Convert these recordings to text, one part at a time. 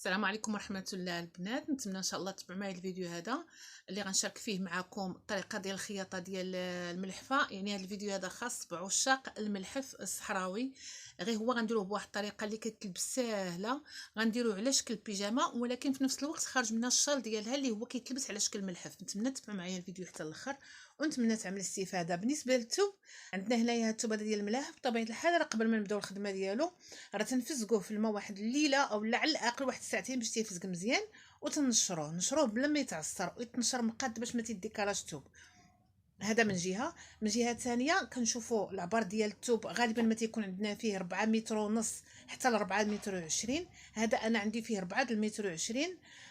السلام عليكم ورحمه الله البنات. نتمنى ان شاء الله تبعوا معايا الفيديو هذا اللي غنشارك فيه معكم الطريقه ديال الخياطه ديال الملحفه. يعني هذا الفيديو هذا خاص بعشاق الملحف الصحراوي، غير هو غنديروه بواحد الطريقه اللي كتلبس ساهله، غنديروه على شكل بيجامه ولكن في نفس الوقت خارج منها الشال ديالها اللي هو كيتلبس على شكل ملحف. نتمنى تبعوا معايا الفيديو حتى الاخر ونتمنى تعمل استفاده. بالنسبه للثوب، عندنا هنايا الثوب ديال الملاح بطبيعه الحال راه قبل ما نبداو الخدمه ديالو راه تنفزقوه في الماء واحد الليله او لا على الاقل واحد ساعتين باش تيفزق مزيان، نشروه بلا ما يتعصر ويتنشر مقاد باش ما تيديكالاش الثوب. هذا من جهه. من جهه ثانيه كنشوفوا العبار ديال الثوب غالبا ما تيكون عندنا فيه 4 متر ونص حتى ل 4 متر و20. هذا انا عندي فيه 4 متر و20،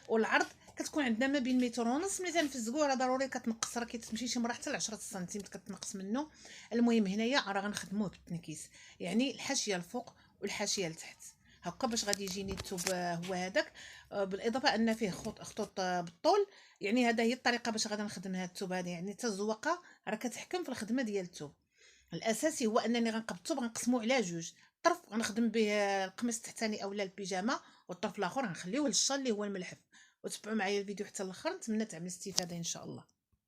والعرض كتكون عندنا ما بين متر ونص. ملي تنفزقوه راه ضروري كتنقص، راه كتمشي شي مره حتى ل 10 سنتيمتر كتنقص منه. المهم هنايا راه غنخدموه بالتنكيس، يعني الحاشيه الفوق والحاشيه لتحت هكا باش غادي يجيني الثوب هو هذاك. بالاضافه ان فيه خطوط بالطول. يعني هذا هي الطريقه باش غادي نخدم هذا الثوب هذا. يعني حتى الزواقه راه كتحكم في الخدمه ديال الثوب. الاساسي هو انني غنقبض الثوب غنقسموه على جوج طرف، غنخدم به القميص التحتاني اولا البيجامه، والطرف الاخر غنخليوه للشال اللي هو الملحف. وتبعوا معايا الفيديو حتى الاخر، نتمنى تعمل استفاده ان شاء الله.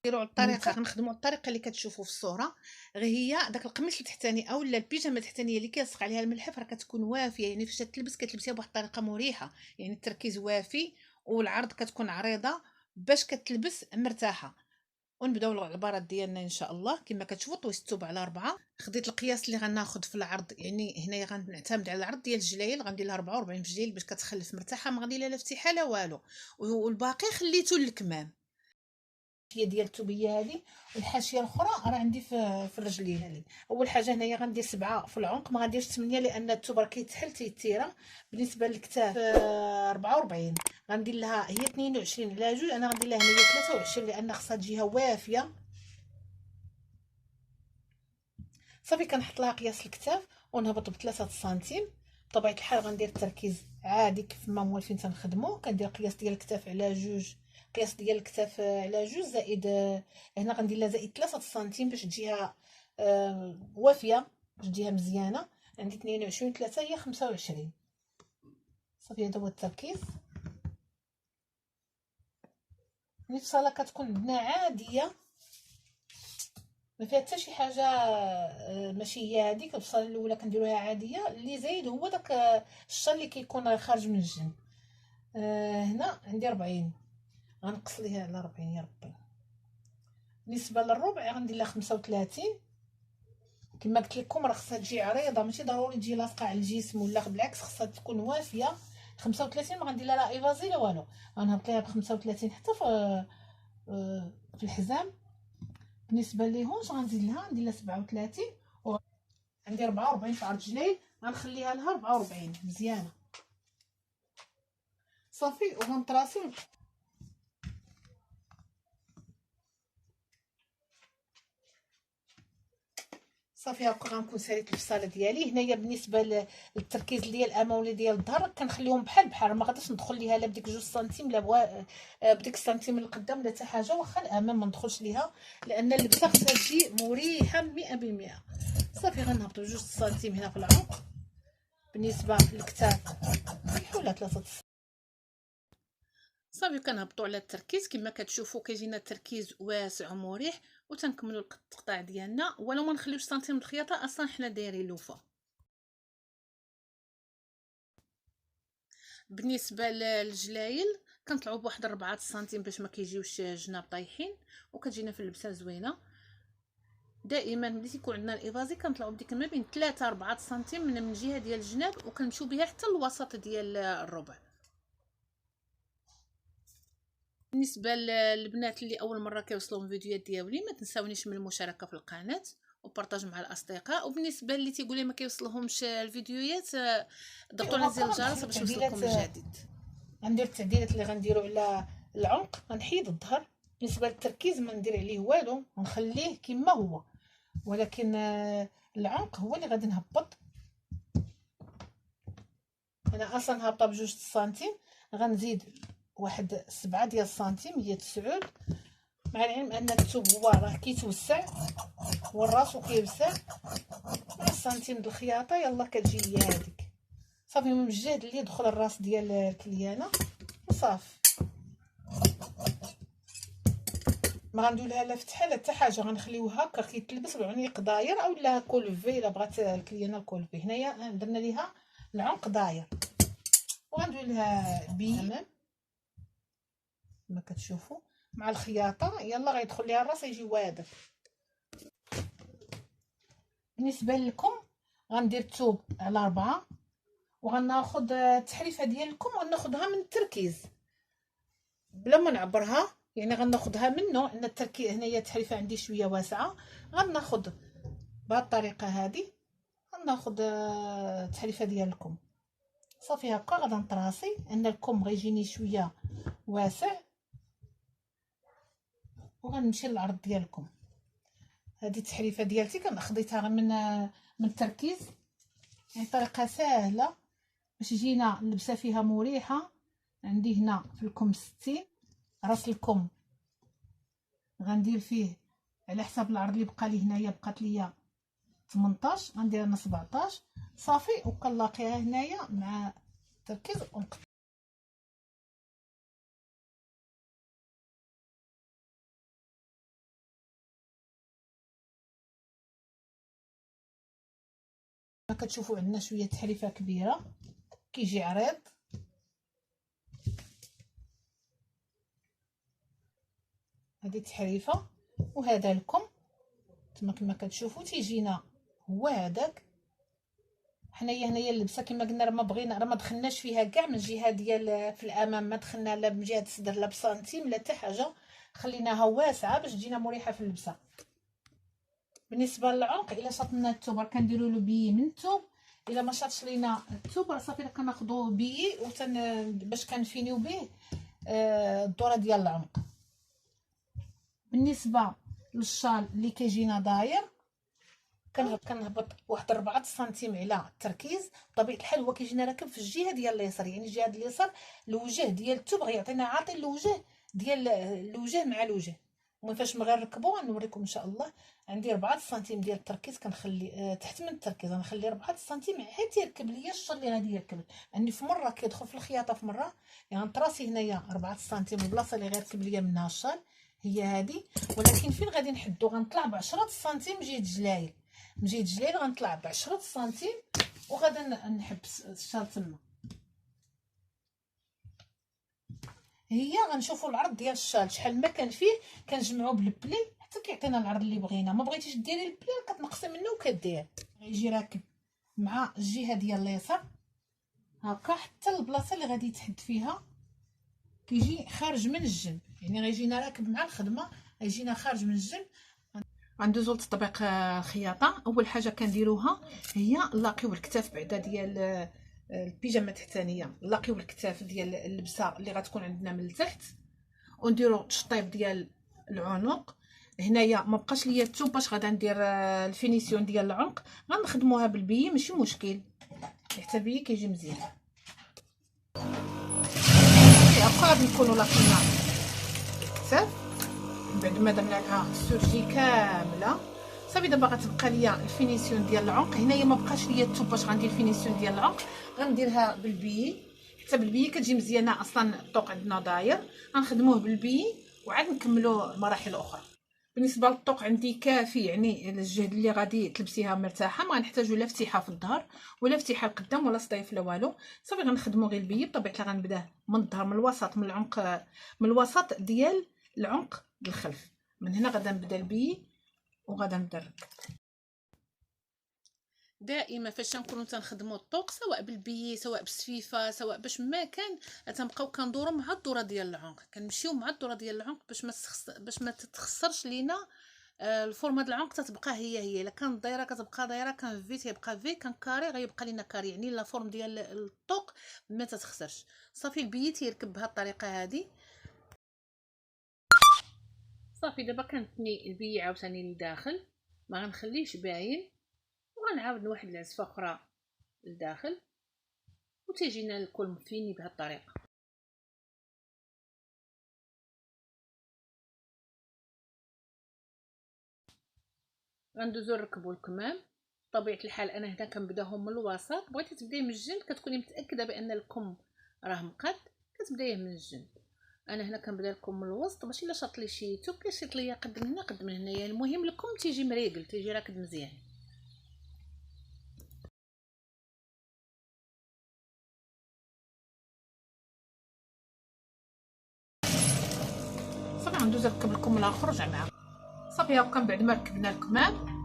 نديروا الطريقه غنخدموا الطريقه اللي كتشوفوا في الصوره، غير هي داك القميص التحتاني اولا البيجامه التحتانيه اللي كيلصق عليها الملحف راه كتكون وافيه، يعني فاش كتلبسيها بواحد الطريقه مريحه، يعني التركيز وافي والعرض كتكون عريضه باش كتلبس مرتاحه. ونبداو العبارات ديالنا ان شاء الله. كما كتشوفوا طويت الثوب على 4. خديت القياس اللي غناخذ في العرض، يعني هنايا غنعتمد على العرض ديال الجلايل، غندير لها 44 في الجلايل باش كتخلف مرتاحه، ما غندير لها لا فتيحه لا والو، والباقي خليته للكمام. هي ديال الثوبيه هذه، والحاشيه الاخرى راه عندي في الرجلين هذه. اول حاجه هنايا غندير 7 في العنق، ما غنديرش 8 لان الثوب راه كيتحل تيتيره. بالنسبه للكتاف 44 غندير لها هي 22 على جوج، انا غندير لها هنايا 23 لان خصها تجيها وافيه. صافي كنحط لها قياس الكتاف ونهبط ب3 سنتيم. بطبيعه الحال غندير التركيز عادي كيف ما موالفين تنخدموا. كندير قياس ديال الكتاف على جوج، قياس ديال الكتاف على جوج زائد هنا غندير لها زائد 3 سنتيم باش تجيها وافيه، باش تجيها مزيانه. عندي 22 3 هي 25. صافي هذا هو التركيز. البصله كتكون عندنا عاديه، ما فيها حتى شي حاجه ماشي هي هذيك. البصله الاولى كنديروها عاديه، اللي زايد هو داك الشر اللي كيكون خارج من الجنب. هنا عندي 40 غنقص ليها على 40 يا ربي. بالنسبه للربع غندير لها 35. كما قلت لكم راه خصها تجي عريضه، ماشي ضروري تجي لاصقه على الجسم، ولا بالعكس خصها تكون وافيه. 35 ما غندير لها لا ايفازي لا والو، غنهبط ليها ب 35 حتى في الحزام. بالنسبه ليهونش غنزيد لها ندير لها 37، وعندي 44 في عرض جليل غنخليها لها 44 مزيانه. صافي وغنطراسي صافي هكا غنكون ساليت الفصاله ديالي. هنايا بالنسبه للتركيز ديال الامام ولا ديال الظهر كنخليهم بحال بحال، ما غاديش ندخل ليها لا بديك 2 سنتيم لا بديك السنتيم من القدام لا حتى حاجه، واخا الامام ما ندخلش ليها لان اللبسه خصها تجي مريحه 100%. صافي غنهبطوا 2 سنتيم هنا في العنق. بالنسبه للكتاف ولا 3 صافي كنهبطوا على التركيز. كما كتشوفوا كيجينا التركيز واسع ومريح، وتنكملوا القطاع ديالنا ولو ما نخليوش سنتيم الخياطه اصلا حنا دايرين لوفه. بالنسبه للجلايل كنطلعوا بواحد 4 سنتيم باش ما كيجيوش جناب طايحين، وكتجينا في اللبسه زوينه. دائما ملي تيكون عندنا الايفازي كنطلعوا بديك ما بين 3 4 سنتيم من الجهه ديال الجناب، وكنمشيو بها حتى الوسط ديال الربع. بالنسبه للبنات اللي اول مره كيوصلوا الفيديوهات ديالي ما تنساونيش من المشاركه في القناه وبارطاج مع الاصدقاء. وبالنسبه اللي تيقول لي ما كيوصلهمش الفيديوهات ضغطوا على زر الجرس باش يوصلكم الجديد. غندير التعديلات اللي غنديروا على العنق. غنحيد الظهر. بالنسبه للتركيز ما ندير عليه والو، ونخليه كما هو، ولكن العنق هو اللي غادي نهبط. انا اصلا هابطه ب2 سنتيم، غنزيد واحد 7 ديال السنتيم هي 9، مع العلم ان الثوب هو راه كيتوسع والراس كيوسع. مع السنتيم د الخياطه يلا كتجي هي هذيك. صافي من الجهد اللي يدخل الراس ديال الكليانه وصافي. ما غندير لها لا فتحه لا حتى حاجه، غنخليوها هكا كيتلبس بالعنق داير اولا كولفي الا بغات الكليانه الكولفي. هنايا درنا ليها العنق داير وغندير لها تمام كما كتشوفوا مع الخياطه. يلا غيدخل ليها الراس يجي واضح. بالنسبه لكم غندير الثوب على 4 وغناخذ التحريفه ديالكم غناخذها من التركيز بلا ما نعبرها، يعني غناخذها منه ان التركيز هنايا التحريفه عندي شويه واسعه. غناخذ بهذه الطريقه هذه غناخذ التحريفه ديالكم صافي هكا. غادا نطراسي ان الكم غيجيني شويه واسع وغنمشي للعرض ديالكم. هذه التحريفه ديالتي خديتها من التركيز، يعني طريقه سهله باش يجينا اللبسه فيها مريحه. عندي هنا في الكم 60 راس الكم غندير فيه على حساب العرض اللي بقى لي. هنايا بقات ليا 18 غندير انا 17 صافي وكنلاقيها هنايا مع التركيز ونقطع. كتشوفوا عندنا شويه تحريفه كبيره كيجي عريض. هذه تحريفه وهذا لكم كما كتشوفوا تيجينا هو هذاك. هنايا اللبسه كما قلنا راه ما بغينا راه ما دخلناش فيها كاع من الجهه ديال في الامام، ما دخلنا لا من جهه الصدر لا بسنتيم لا حتى حاجه، خليناها واسعه باش تجينا مريحه في اللبسه. بالنسبه للعنق الا شطنا الثوب كنديروا له بي من الثوب، الا ما شاطش لينا الثوب راه صافي كناخذوا بي باش كنفينيو به الدوره ديال العنق. بالنسبه للشال اللي كيجينا داير كنهبط واحد 4 سنتيم على التركيز. بطبيعه الحال هو كيجينا راكب في الجهه ديال اليسار، يعني الجهه ديال اليسار الوجه ديال الثوب غيعطينا عاطي الوجه ديال الوجه مع الوجه. ومن فاش ما غنركبو غنوريكم ان شاء الله. عندي 4 سنتيم ديال التركيز كنخلي تحت من التركيز غنخلي 4 سنتيم حيت يركب ليا الشال اللي غادي يركب. يعني في مره كيدخل في الخياطه في مره يعني نطراسي هنايا 4 سنتيم البلاصه اللي غيركب ليا منها الشال هي هذه، ولكن فين غادي نحدو غنطلع ب 10 سنتيم جهه الجلايل. من جهه الجلايل غنطلع ب 10 سنتيم وغادا نحبس الشال تما. هي غنشوفوا العرض ديال الشال شحال ما كان فيه كنجمعوه بالبلي حتى كيعطينا العرض اللي بغينا. ما بغيتيش ديري البلي كتنقصي منه وكدير غيجي راكب مع الجهه ديال اليسار هكا حتى البلاصه اللي غادي يتحد فيها كيجي خارج من الجنب، يعني غيجينا راكب مع الخدمه غيجينا خارج من الجنب. غندوزو لتطبيق الخياطه. اول حاجه كنديروها هي نلاقيو الكتاف بعدا ديال البيجامه التحتانيه، نلاقيو الكتاف ديال اللبسه اللي غتكون عندنا من التحت ونديرو الشطيب ديال العنق. هنايا ما بقاش ليا الثوب باش غادا ندير الفينيسيون ديال العنق، غنخدموها بالبي ماشي مشكل حتى بي كيجي مزيان. هكا غادي نكونوا لاقينا الكتاف بعد ما درنا لها السورجي كامله صافي. دابا غتبقى ليا الفينيسيون ديال العنق. هنايا ما بقاش ليا الثوب باش غندير الفينيسيون ديال العنق، غنديرها بالبي حتى بالبي كتجي مزيانه. اصلا الطوق عندنا داير غنخدموه بالبي وعاد نكملوا المراحل الاخرى. بالنسبه للطوق عندي كافي، يعني الجهد اللي غادي تلبسيها مرتاحه، ما غنحتاجوا لا فتيحه في الظهر ولا فتيحه القدام ولا صديف لا والو. صافي غنخدموا غير البي بطبيعه الحال. غنبداه من الظهر من الوسط من العنق من الوسط ديال العنق للخلف. من هنا غادا نبدا البي وغادا نبدا نركب. دائما فاش نكونوا تنخدموا الطوق سواء بالبي سواء بالسفيفه سواء باش ما كان تنبقاو كندوروا مع الدوره ديال العنق، كنمشيو مع الدوره ديال العنق باش ما تتخسرش لينا الفورمه ديال العنق تتبقى هي الا كانت دايره كتبقى دايره، كان في تيبقى في، كان كاري غيبقى لينا كاري، يعني لا فورم ديال الطوق ما تتخسرش. صافي البي تيركب بهذه الطريقه هذه صافي. دابا كنتني البي عاوتاني لداخل ما غنخليهش باين وغنعاود واحد العزفه اخرى لداخل وتيجينا الكل مفيني بهذه الطريقه. غندوزو نركبو الكمام بطبيعه الحال انا هنا كنبداهم من الوسط. بغيتي تبداي من الجنب كتكوني متاكده بان الكم راه مقاد، كتبدايه من الجنب. انا هنا كنبدا لكم من الوسط باش الا شاط لي شي توب كيشيط ليا قد من هنا قد من هنايا. المهم الكم تيجي مريقل، تيجي راكد مزيان. صافي غندوز نركب لكم الاخر. رجع معاكم. صافي هاكا من بعد ما ركبنا الكمام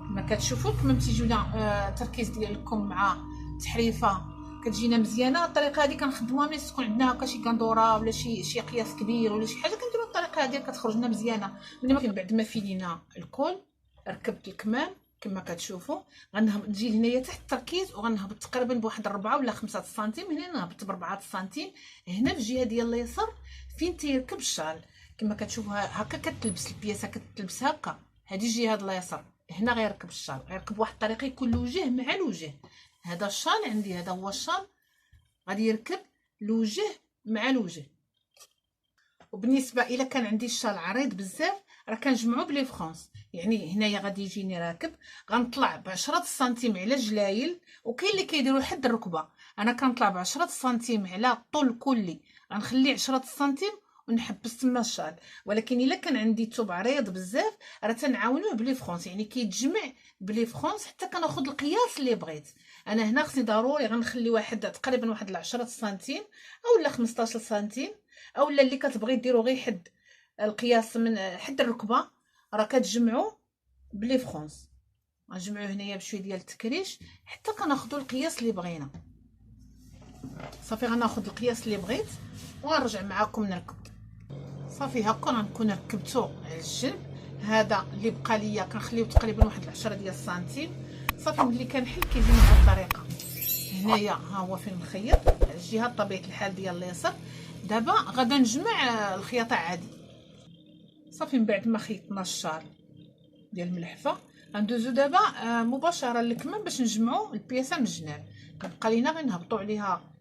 كما كتشوفوا الكمام تيجيونا تركيز ديالكم مع تحريفه كتجينا مزيانه. الطريقه هذه كنخدموها ملي تكون عندنا هكا شي كندوره ولا شي قياس كبير ولا شي حاجه، كنديروا الطريقه هذه كتخرج لنا مزيانه. من بعد ما فيلينا الكول ركبت الكمام كما كتشوفوا، غنهبط نجي لهنايا تحت التركيز وغنهبط تقريبا بواحد 4 ولا 5 سنتيم. هنا نهبط ب4 سنتيم هنا في الجهه ديال اليسار فين تيركب الشال. كما كتشوفوا هكا كتلبس البياسه، كتلبس هكا هذه الجهه ديال اليسار. هنا غيركب الشال، غيركب بواحد الطريقه يكون الوجه مع الوجه. هذا الشال عندي، هذا هو الشال غادي يركب الوجه مع الوجه. وبالنسبه الى كان عندي الشال عريض بزاف راه كنجمعو بلي فرونس. يعني هنايا غادي يجيني راكب غنطلع ب10 سنتيم على جلايل، وكاين اللي كيديروا لحد الركبه. انا كنطلع ب10 سنتيم على الطول كلي، غنخلي 10 سنتيم ونحبس تما الشال. ولكن الا كان عندي توب عريض بزاف راه تنعاونوه بلي فرونس، يعني كيتجمع بلي فرونس حتى كناخذ القياس اللي بغيت. انا هنا خصني ضروري غنخلي تقريبا واحد 10 سنتيم اولا 15 سنتيم، اولا اللي كتبغي ديرو غير حد القياس من حد الركبه. راه كتجمعوا بلي فرونس، غنجمعوا هنايا بشويه ديال التكريش حتى كناخذوا القياس اللي بغينا. صافي غناخذ القياس اللي بغيت وغنرجع معكم نركب. صافي هكا غنكون ركبتو على الجنب. هذا اللي بقى ليا كنخليو تقريبا واحد 10 ديال السنتيم. صافي ملي كنحل كيجيني بهذه الطريقه. هنايا ها هو فين نخيط على الجهه طبيعه الحال ديال اليسار. دابا غادا نجمع الخياطه عادي. صافي من بعد ما خيطنا الشال ديال الملحفه غندوزو دابا مباشره للكمام باش نجمعوا البياسه من الجناب. كنبقى لينا غير نهبطوا عليها.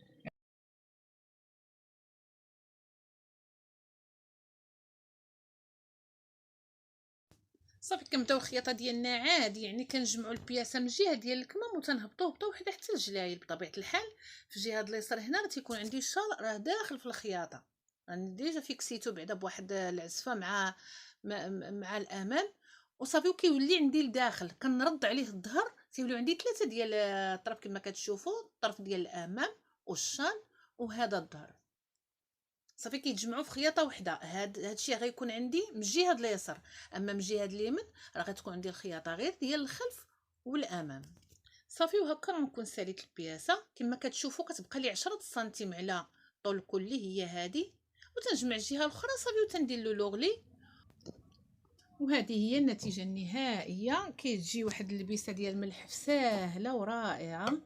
صافي كنبداو الخياطه ديالنا عادي، يعني كنجمعوا البياسه من الجهه ديال الكمام وتنهبطوا وحده حتى الجلايل. بطبيعه الحال في الجهه ديال اليسار هنا راه تيكون عندي الشال راه داخل في الخياطه، راني ديجا فيكسيتو بعدا بواحد العزفه مع الامام. وصافي وكيولي عندي لداخل كنرد عليه الظهر، تيوليو عندي 3 ديال الطرف كما كتشوفوا، الطرف ديال الامام والشال وهذا الظهر. صافي كيتجمعوا في خياطه وحده. هادشي غيكون عندي من الجهه ديال اليسار، اما من الجهه اليمين راه غتكون عندي الخياطه غير ديال الخلف والامام. صافي وهكا غنكون ساليت البياسه كما كتشوفوا. كتبقى لي 10 سنتيم على طول كلي هي هذه، وتنجمع الجهه الاخرى صافي وتندير له لوغلي. وهذه هي النتيجه النهائيه. كتجي واحد اللبسه ديال الملحف ساهله ورائعه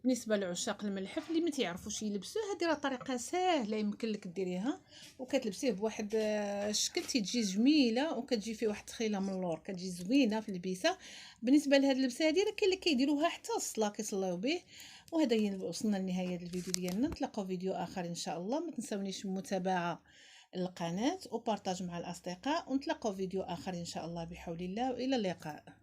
بالنسبه لعشاق الملحف اللي ما تيعرفوش يلبسوه. هذه راه طريقه ساهله يمكن لك ديريها وكتلبسيه بواحد الشكل تيجي جميله، وكتجي فيه واحد التخيله من اللور كتجي زوينه في اللبسه. بالنسبه لهاد اللبسه هذه راه كاين اللي كيديروها حتى الصلاه كيصليو به. وهذا هي وصلنا لنهايه الفيديو ديالنا. نتلاقاو فيديو اخر ان شاء الله. ما تنساونيش المتابعه القناة وبارطاج مع الأصدقاء، ونتلاقاو فيديو آخر إن شاء الله بحول الله، وإلى اللقاء.